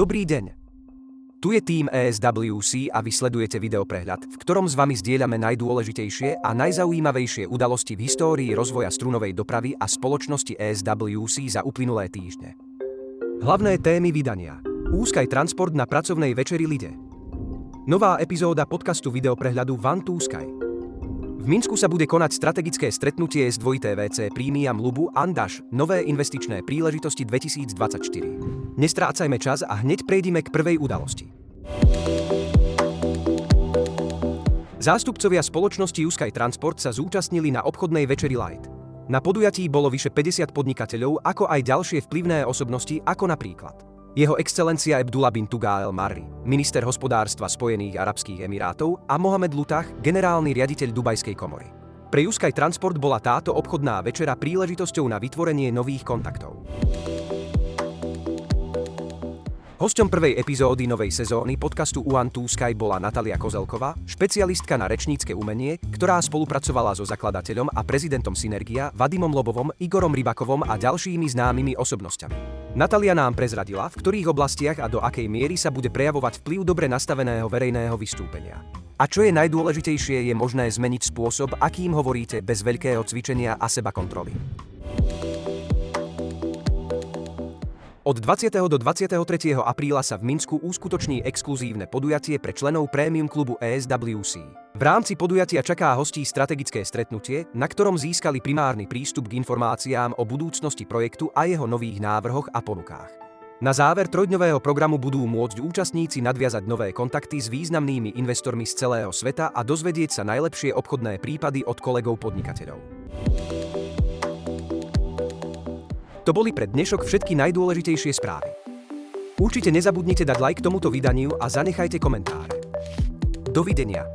Dobrý deň. Tu je tím ESWC a vy sledujete videoprehľad, v ktorom s vami zdieľame najdôležitejšie a najzaujímavejšie udalosti v histórii rozvoja strunovej dopravy a spoločnosti ESWC za uplynulé týždne. Hlavné témy vydania. Úskaj transport na pracovnej večeri Lide. Nová epizóda podcastu videoprehľadu One to Sky. V Minsku sa bude konať strategické stretnutie s VC Premium Lubu Andaš, nové investičné príležitosti 2024. Nestrácajme čas a hneď prejdime k prvej udalosti. Zástupcovia spoločnosti Úskaj Transport sa zúčastnili na obchodnej večeri Light. Na podujatí bolo vyše 50 podnikateľov, ako aj ďalšie vplyvné osobnosti, ako napríklad Jeho excelencia Abdullah bin Tuga Al Marri, minister hospodárstva Spojených arabských emirátov, a Mohamed Lutah, generálny riaditeľ Dubajskej komory. Pre Úskaj Transport bola táto obchodná večera príležitosťou na vytvorenie nových kontaktov. Hosťom prvej epizódy novej sezóny podcastu One to Sky bola Natalia Kozelková, špecialistka na rečnícke umenie, ktorá spolupracovala so zakladateľom a prezidentom Synergia Vadimom Lobovom, Igorom Rybakovom a ďalšími známymi osobnosťami. Natalia nám prezradila, v ktorých oblastiach a do akej miery sa bude prejavovať vplyv dobre nastaveného verejného vystúpenia. A čo je najdôležitejšie, je možné zmeniť spôsob, akým hovoríte bez veľkého cvičenia a sebakontroly. Od 20. do 23. apríla sa v Minsku uskutoční exkluzívne podujatie pre členov Premium klubu ESWC. V rámci podujatia čaká hostí strategické stretnutie, na ktorom získali primárny prístup k informáciám o budúcnosti projektu a jeho nových návrhoch a ponukách. Na záver trojdňového programu budú môcť účastníci nadviazať nové kontakty s významnými investormi z celého sveta a dozvedieť sa najlepšie obchodné prípady od kolegov podnikateľov. To boli pre dnešok všetky najdôležitejšie správy. Určite nezabudnite dať like tomuto vydaniu a zanechajte komentáre. Dovidenia.